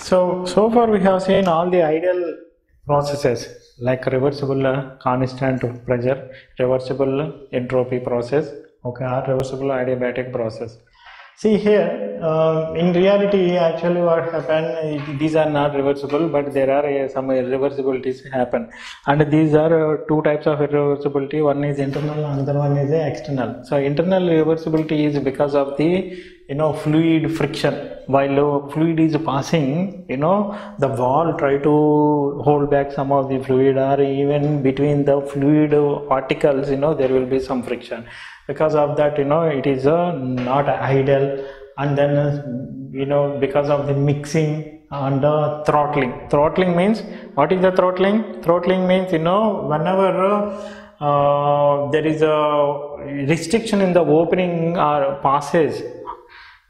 So far we have seen all the ideal processes like reversible constant pressure, reversible entropy process, okay, or reversible adiabatic process. See here, in reality, actually what happened, these are not reversible, but there are some irreversibilities happen. And these are two types of irreversibility. One is internal, another one is external. So internal irreversibility is because of the, fluid friction. While fluid is passing, the wall try to hold back some of the fluid, or even between the fluid particles, there will be some friction. Because of that, it is not ideal. And then because of the mixing and throttling means, what is the throttling means, whenever there is a restriction in the opening or passage,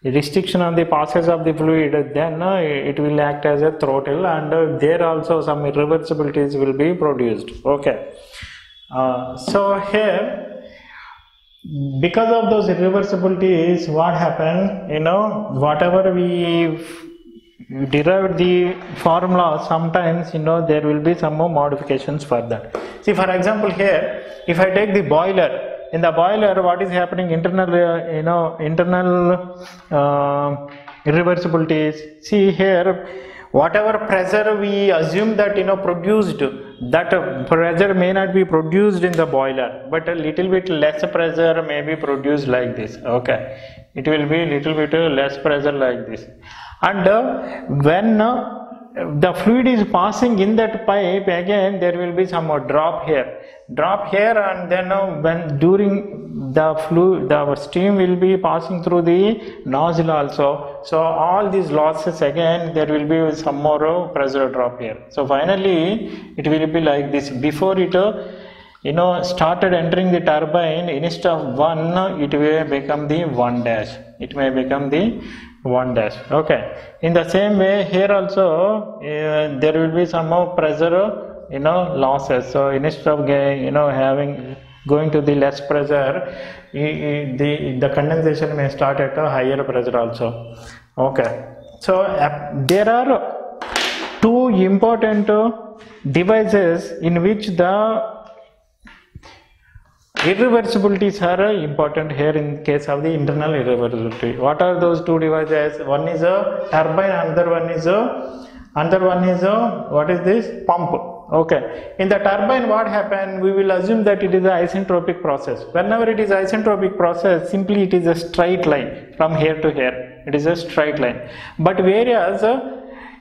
restriction on the passage of the fluid, then it will act as a throttle, and there also some irreversibilities will be produced. Okay, so here, because of those irreversibilities, what happened, whatever we derived the formula, sometimes there will be some more modifications for that. See, for example, here if I take the boiler, in the boiler what is happening, internal irreversibilities. See here, whatever pressure we assume that produced, that pressure may not be produced in the boiler, but a little bit less pressure may be produced like this. Okay, it will be little bit less pressure like this. And when the fluid is passing in that pipe, again there will be some drop here, and then when during the fluid, the steam will be passing through the nozzle also. So all these losses, again there will be some more pressure drop here. So finally it will be like this. Before it started entering the turbine, instead of 1, it may become the 1 dash. It may become the 1 dash. Okay, in the same way here also there will be some more pressure losses. So instead of going to the less pressure, the condensation may start at a higher pressure also. Okay, so there are two important devices in which the irreversibilities are important here in case of the internal irreversibility. What are those two devices? One is a turbine, another one is what is this? Pump. Okay, in the turbine what happened, we will assume that it is an isentropic process. Whenever it is isentropic process, simply it is a straight line from here to here. It is a straight line. But whereas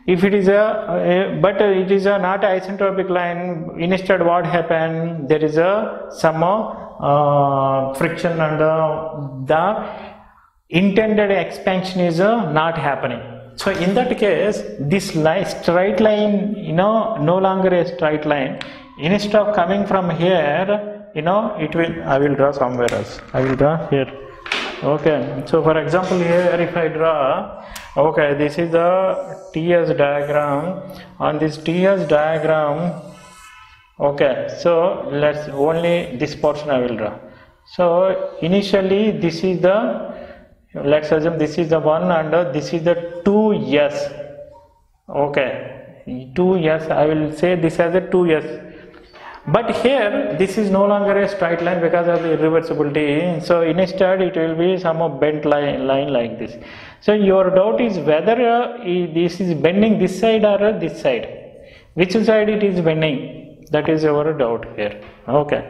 if it is it is a not isentropic line, instead what happened, there is some friction, and the intended expansion is not happening. So in that case, this straight line, no longer a straight line. Instead of coming from here, it will, I will draw somewhere else. I will draw here. Okay, so for example here if I draw, okay, this is the TS diagram. On this TS diagram, okay, so let's only this portion I will draw. So initially this is the, let's assume this is the 1 and this is the 2s. Okay, 2s, I will say this as a 2s. But here this is no longer a straight line because of the irreversibility. So instead it will be some bent line like this. So your doubt is whether this is bending this side or this side. Which side it is bending? That is your doubt here. Okay.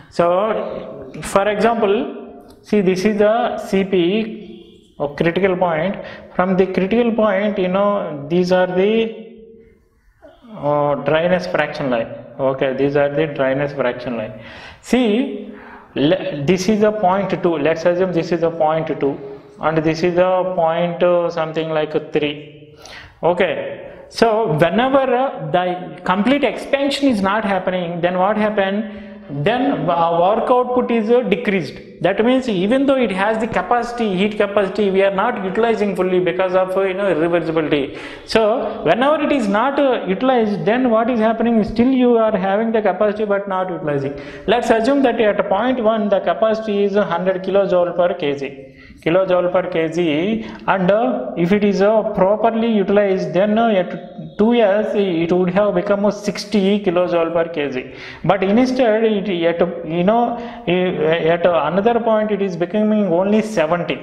So for example, see, this is the CP or critical point. From the critical point, these are the dryness fraction line. Okay, these are the dryness fraction line. See, this is a point 2. Let's assume this is a point 2 and this is a point something like 3. Okay, so whenever the complete expansion is not happening, then what happened? Then work output is decreased. That means even though it has the capacity, heat capacity, we are not utilizing fully because of irreversibility. So whenever it is not utilized, then what is happening? Still you are having the capacity but not utilizing. Let's assume that at point 1 the capacity is 100 kilojoule per kg. kilojoule per kg, and if it is properly utilized, then at 2 years it would have become 60 kilojoule per kg. But instead at another point it is becoming only 70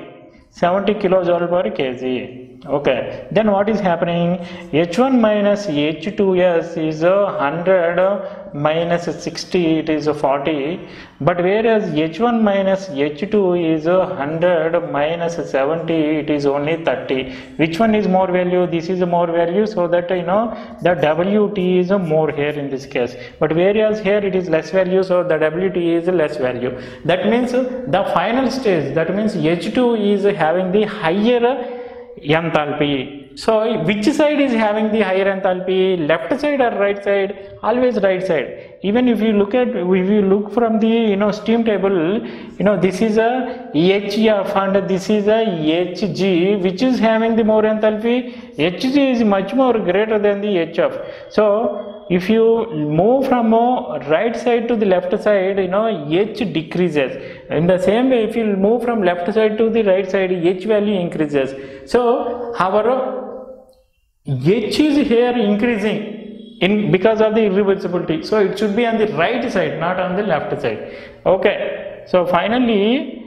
kilojoule per kg. Okay, then what is happening? H1 minus H2s is 100 minus 60, it is 40, but whereas H1 minus H2 is 100 minus 70, it is only 30. Which one is more value? This is more value, so that the WT is more here in this case, but whereas here it is less value, so the WT is less value. That means the final stage, that means H2 is having the higher enthalpy. So which side is having the higher enthalpy? Left side or right side? Always right side. Even if you look from the steam table, this is a HF and this is a HG. Which is having the more enthalpy? HG is much more greater than the HF. So if you move from right side to the left side, H decreases. In the same way, if you move from left side to the right side, H value increases. So our H is here increasing because of the irreversibility. So it should be on the right side, not on the left side. Okay. So finally,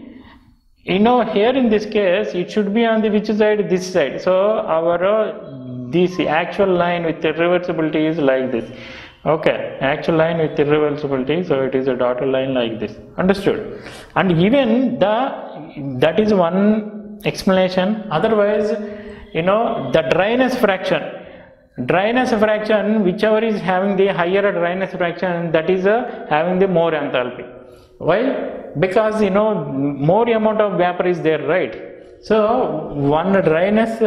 here in this case, it should be on the which side? This side. So our this actual line with irreversibility is like this. Okay, actual line with irreversibility, so it is a dotted line like this. Understood? And even that is one explanation. Otherwise, the dryness fraction, whichever is having the higher dryness fraction, that is having the more enthalpy. Why? Because more amount of vapor is there, right? So one dryness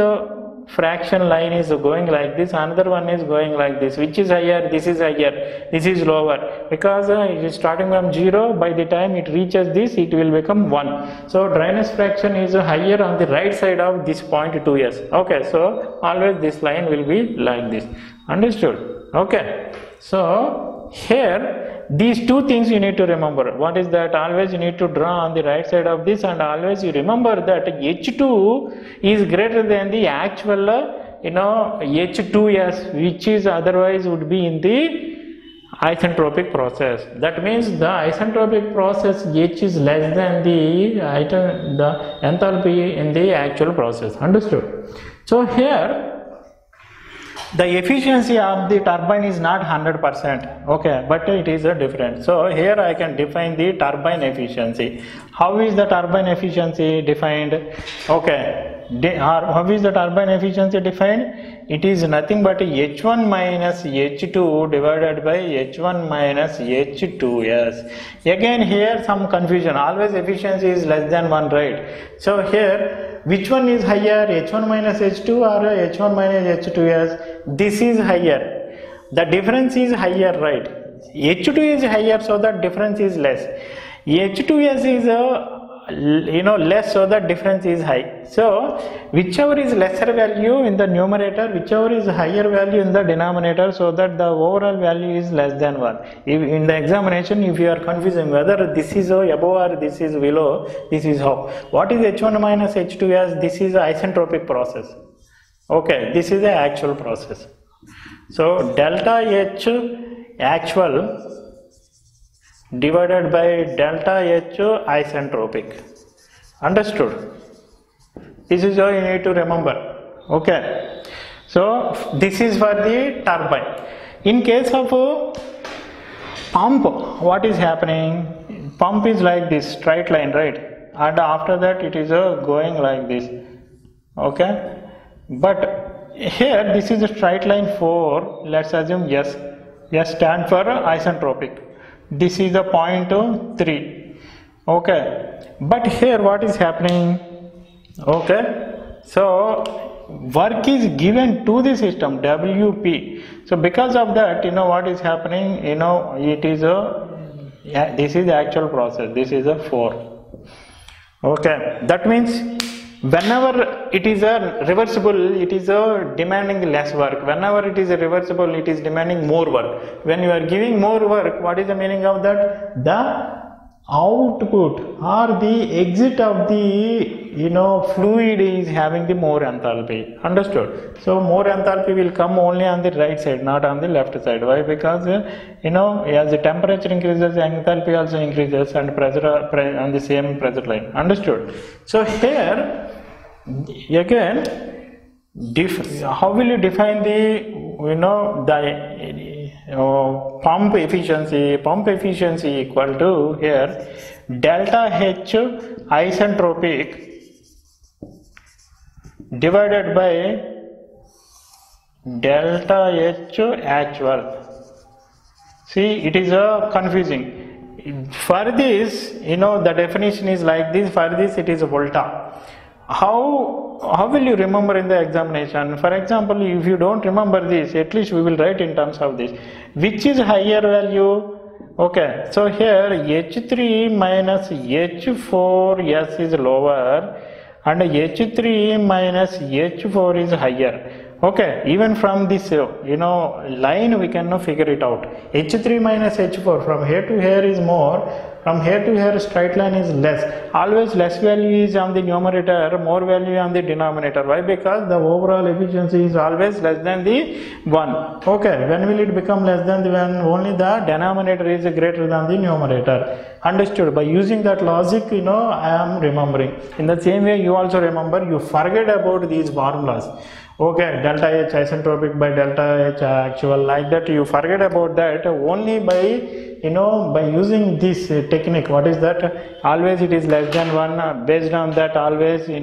fraction line is going like this, another one is going like this. Which is higher? This is higher, this is lower, because it is starting from 0. By the time it reaches this, it will become 1. So dryness fraction is higher on the right side of this point 2s. Okay, so always this line will be like this. Understood? Okay, so here these two things you need to remember. What is that? Always you need to draw on the right side of this, and always you remember that H2 is greater than the actual H2s, which is otherwise would be in the isentropic process. That means the isentropic process H is less than the enthalpy in the actual process. Understood? So here the efficiency of the turbine is not 100%, okay, but it is different. So here I can define the turbine efficiency. How is the turbine efficiency defined? Okay, how is the turbine efficiency defined? It is nothing but H1 minus H2 divided by H1 minus H2s. Again here some confusion. Always efficiency is less than 1, right? So here which one is higher, H1 minus H2 or H1 minus H2s? This is higher. The difference is higher, right? H2 is higher, so that difference is less. H2s is less, so that difference is high. So whichever is lesser value in the numerator, whichever is higher value in the denominator, so that the overall value is less than 1. If in the examination, if you are confusing whether this is above or this is below, this is how. What is H1 minus H2s? This is an isentropic process. Okay, this is the actual process. So delta H actual divided by delta H isentropic. Understood? This is how you need to remember. Okay, so this is for the turbine. In case of pump, what is happening? Pump is like this straight line, right? And after that it is going like this. Okay, but here this is a straight line for, let's assume yes stand for isentropic. This is the point 3. Okay, but here what is happening? Okay, so work is given to the system, WP. So because of that, what is happening? It is this is the actual process. This is a 4. Okay, that means whenever it is a reversible, it is demanding less work. Whenever it is a reversible, it is demanding more work. When you are giving more work, what is the meaning of that? The output or the exit of the fluid is having the more enthalpy. Understood? So more enthalpy will come only on the right side, not on the left side. Why? Because as the temperature increases, enthalpy also increases, and pressure on the same pressure line. Understood? So here again, how will you define the pump efficiency? Pump efficiency equal to here delta H isentropic divided by delta H actual. See, it is confusing. For this, the definition is like this. For this, it is a volta. How will you remember in the examination? For example, if you don't remember this, at least we will write in terms of this. Which is higher value? Okay, so here H3 minus H4S is lower and H3 minus H4 is higher. Okay, even from this line we can figure it out. H3 minus H4 from here to here is more, from here to here straight line is less. Always less value is on the numerator, more value on the denominator. Why? Because the overall efficiency is always less than the 1. Okay, when will it become less than the 1? Only the denominator is greater than the numerator. Understood? By using that logic, I am remembering. In the same way, you also remember, you forget about these formulas. Okay, delta H isentropic by delta H actual, like that you forget about that. Only by using this technique. What is that? Always it is less than 1. Based on that, always a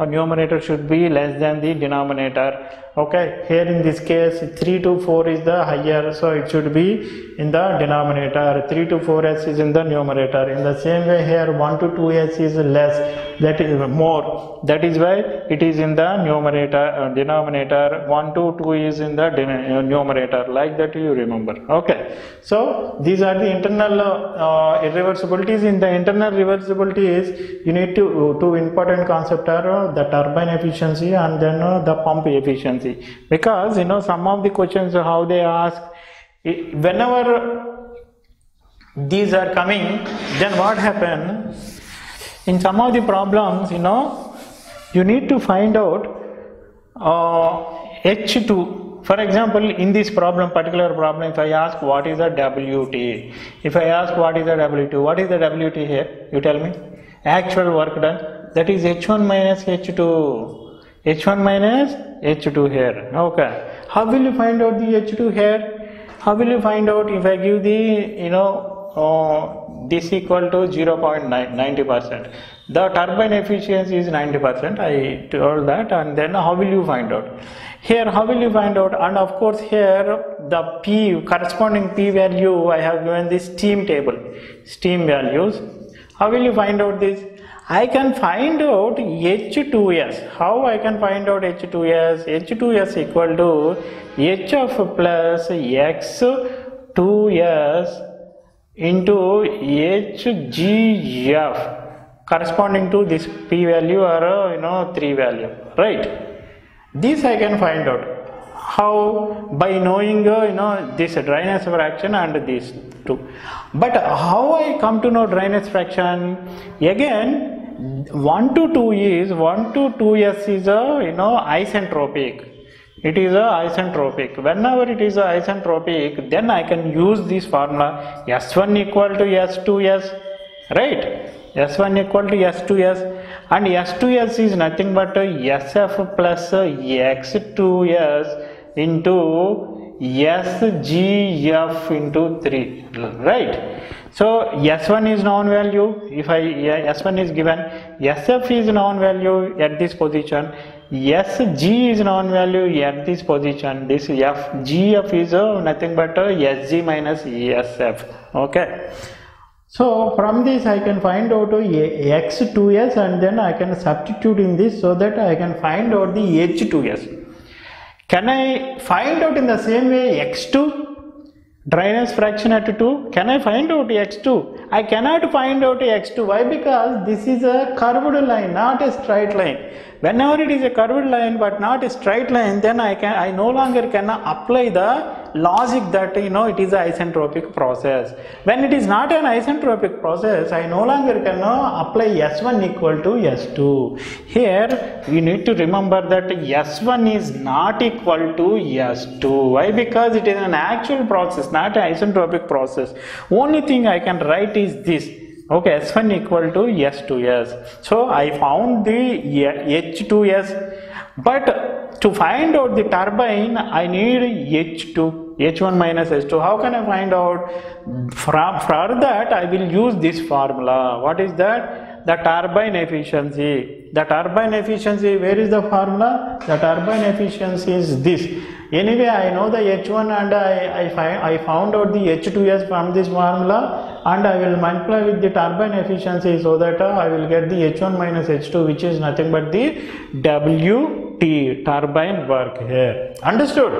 numerator should be less than the denominator. Okay, here in this case 3 to 4 is the higher, so it should be in the denominator. 3 to 4s is in the numerator. In the same way here 1 to 2s is less, that is more, that is why it is in the numerator, denominator. 1 to 2 is in the numerator, like that you remember. Okay, so these are the internal irreversibilities. In the internal reversibilities, you need to two important concepts are the turbine efficiency and then the pump efficiency. Because some of the questions how they ask, whenever these are coming, then what happens in some of the problems, you need to find out H2. For example, in this particular problem, if I ask what is the WT, if I ask what is the WT, what is the WT here? You tell me. Actual work done, that is H1 minus H2. H1 minus H2 here. Okay. How will you find out the H2 here? How will you find out if I give the this equal to 0.90%? The turbine efficiency is 90%. I told that, and then how will you find out? Here, how will you find out? And of course, here the P corresponding P value I have given the steam table, steam values. How will you find out this? I can find out H2S. How I can find out H2S? H2S equal to H of plus X2S into HGF corresponding to this P value or 3 value, right? This I can find out. How? By knowing this dryness fraction and these two. But how I come to know dryness fraction? Again, 1 to 2 is 1 to 2s is isentropic. It is isentropic. Whenever it is isentropic, then I can use this formula S1 equal to S2s, right? S1 equal to S2s, and S2s is nothing but SF plus X2s into SGF into 3, right? So S1 is known value. If S1 is given, SF is known value at this position, SG is known value at this position. This GF is nothing but SG minus SF. Okay. So from this I can find out X2s, and then I can substitute in this so that I can find out the H2s. Can I find out in the same way X2? Dryness fraction at 2. Can I find out X2? I cannot find out X2. Why? Because this is a curved line, not a straight line. Whenever it is a curved line but not a straight line, then I no longer can apply the logic that it is an isentropic process. When it is not an isentropic process, I no longer can apply S1 equal to S2. Here we need to remember that S1 is not equal to S2. Why? Because it is an actual process, not an isentropic process. Only thing I can write is this. Okay, S1 equal to S2S. So I found the H2S, but to find out the turbine I need H1 minus H2. How can I find out? For that I will use this formula. What is that? The turbine efficiency. The turbine efficiency, where is the formula? The turbine efficiency is this. Anyway, I know the H1 and I found out the H2S from this formula, and I will multiply with the turbine efficiency so that I will get the H1 minus H2, which is nothing but the WT, turbine work here. Understood?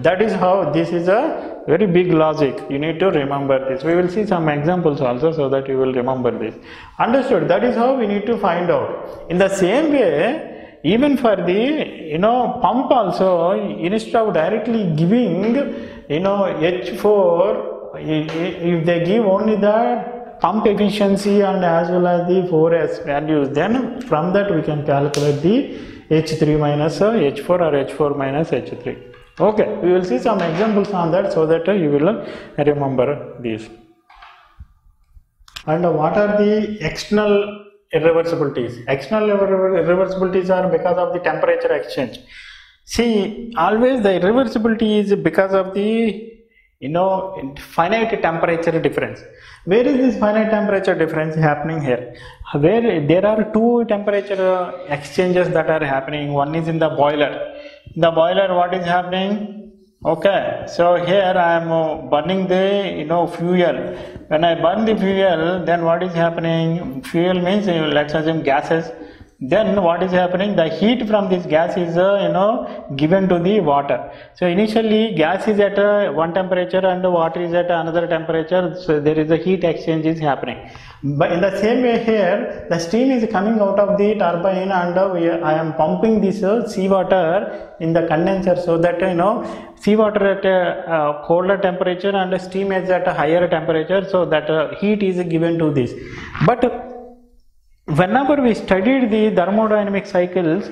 That is how, this is a very big logic. You need to remember this. We will see some examples also so that you will remember this. Understood? That is how we need to find out. In the same way, even for the pump also, instead of directly giving H4, if they give only the pump efficiency and as well as the 4S values, then from that we can calculate the H3 minus H4 or H4 minus H3. Okay, we will see some examples on that so that you will remember these. And what are the external irreversibilities? External irreversibilities are because of the temperature exchange. See, always the irreversibility is because of the finite temperature difference. Where is this finite temperature difference happening here? Where there are two temperature exchanges that are happening. One is in the boiler. In the boiler, what is happening? Okay, so here I am burning the fuel. When I burn the fuel, then what is happening? Fuel means let's assume gases. Then what is happening? The heat from this gas is given to the water. So initially gas is at one temperature and water is at another temperature. So there is a heat exchange is happening. But in the same way here, the steam is coming out of the turbine and I am pumping this seawater in the condenser so that seawater at a colder temperature and steam is at a higher temperature. So that heat is given to this. But whenever we studied the thermodynamic cycles,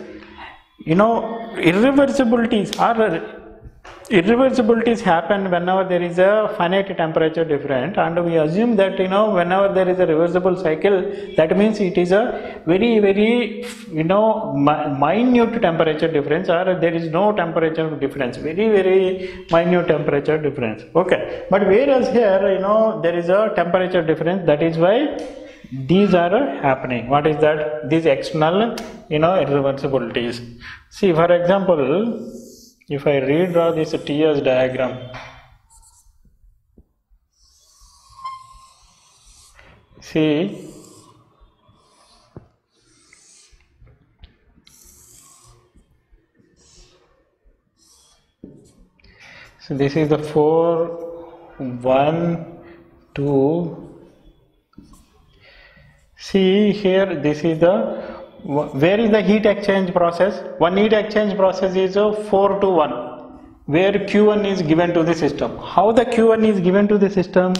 irreversibilities happen whenever there is a finite temperature difference, and we assume that whenever there is a reversible cycle, that means it is a very minute temperature difference, or there is no temperature difference, very minute temperature difference. Okay, but whereas here there is a temperature difference, that is why these are happening. What is that? These external irreversibilities. See, for example, if I redraw this TS diagram, see, so this is the 4, 1, 2. See here, this is the, where is the heat exchange process? One heat exchange process is 4 to 1, where Q1 is given to the system. How the Q1 is given to the system?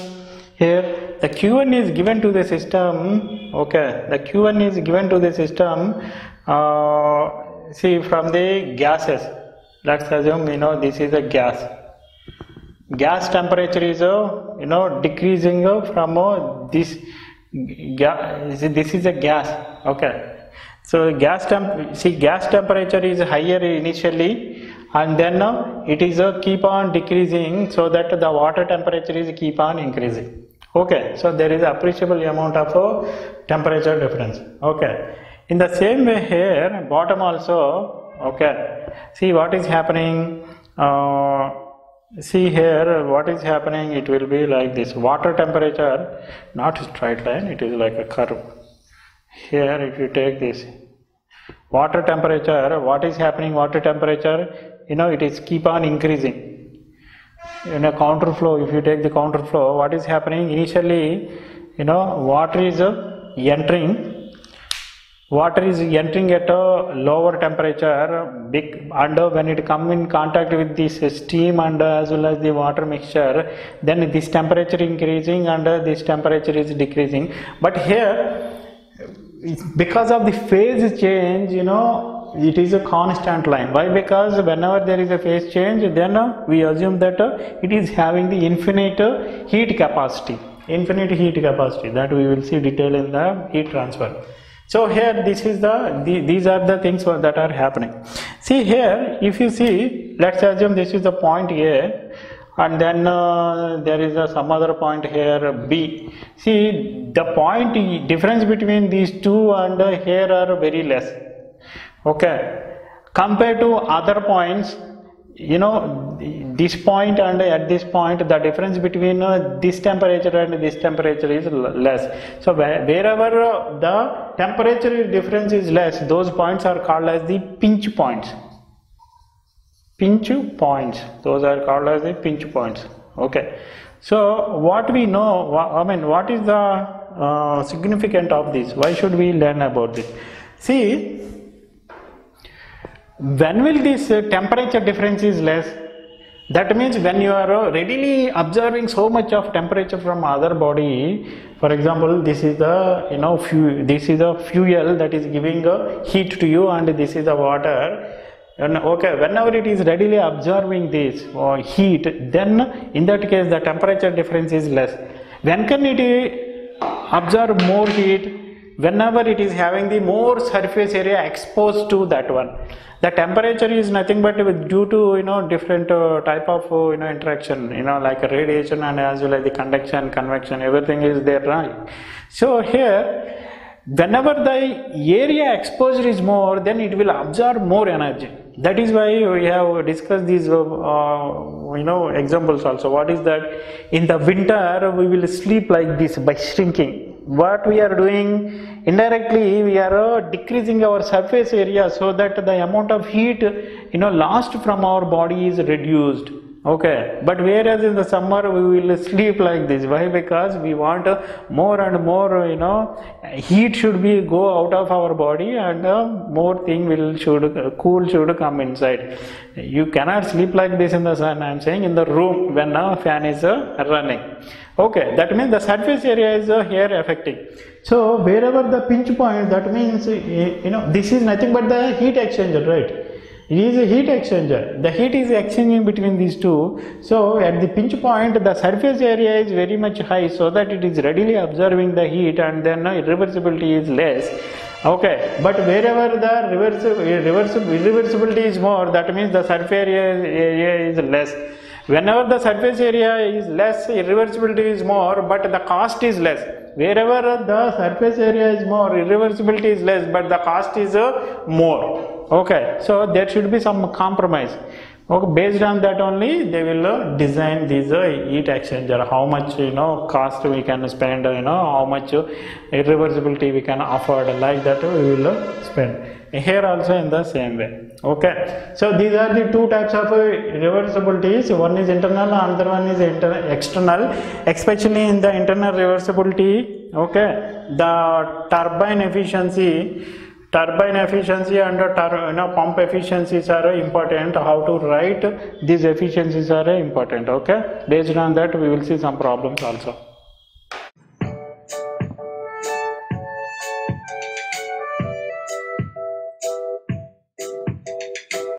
Here, the Q1 is given to the system, okay, the Q1 is given to the system, see, from the gases. Let's assume, this is a gas. Gas temperature is, decreasing from this. This is a gas. Okay, so gas temperature is higher initially, and then it is keep on decreasing, so that the water temperature is keep on increasing. Okay, so there is appreciable amount of temperature difference. Okay, in the same way here, bottom also. Okay, see what is happening. See here, what is happening? It will be like this. Water temperature, not a straight line, it is like a curve. Here, if you take this water temperature, what is happening? Water temperature, it is keep on increasing. In a counter flow, if you take the counter flow, what is happening? Initially, water is entering. water is entering at a lower temperature, and when it come in contact with this steam and as well as the water mixture, then this temperature increasing and this temperature is decreasing. But here, because of the phase change, it is a constant line. Why? Because whenever there is a phase change, then we assume that it is having the infinite heat capacity. Infinite heat capacity, that we will see detail in the heat transfer. So here these are the things that are happening. See here, if you see, let's assume this is the point A, and then there is some other point here B. See, the point difference between these two and here are very less. Okay, compared to other points, this point and at this point, the difference between this temperature and this temperature is less. So wherever the temperature difference is less, those points are called as the pinch points. Pinch points, those are called as the pinch points. Okay, so what we know, what is the significance of this? Why should we learn about this? See, when will this temperature difference is less? That means when you are readily observing so much of temperature from other body. For example, this is the this is a fuel that is giving heat to you, and this is the water. And okay, whenever it is readily absorbing this heat, then in that case the temperature difference is less. When can it absorb more heat? Whenever it is having the more surface area exposed to that one. The temperature is nothing but due to different type of interaction, like radiation and as well as the conduction, convection, everything is there, right? So here, whenever the area exposure is more, then it will absorb more energy. That is why we have discussed these examples also. What is that? In the winter we will sleep like this by shrinking. What we are doing indirectly, we are decreasing our surface area so that the amount of heat lost from our body is reduced. Okay, but whereas in the summer we will sleep like this. Why? Because we want more and more heat should be go out of our body, and more thing cool should come inside. You cannot sleep like this in the sun. I am saying in the room when a fan is running. Okay, that means the surface area is here affecting. So wherever the pinch point, that means this is nothing but the heat exchanger, right? It is a heat exchanger. The heat is exchanging between these two. So at the pinch point, the surface area is very much high, so that it is readily absorbing the heat, and then irreversibility is less. Okay, but wherever the irreversibility is more, that means the surface area is less. Whenever the surface area is less, irreversibility is more, but the cost is less. Wherever the surface area is more, irreversibility is less, but the cost is more. Okay, so there should be some compromise. Okay, based on that only they will design these heat exchanger. How much cost we can spend, how much irreversibility we can afford, like that we will spend. Here also in the same way. Okay, so these are the two types of reversibilities. One is internal, another one is external. Especially in the internal reversibility, okay, the turbine efficiency and pump efficiencies are important. How to write these efficiencies are important. Okay, based on that we will see some problems also.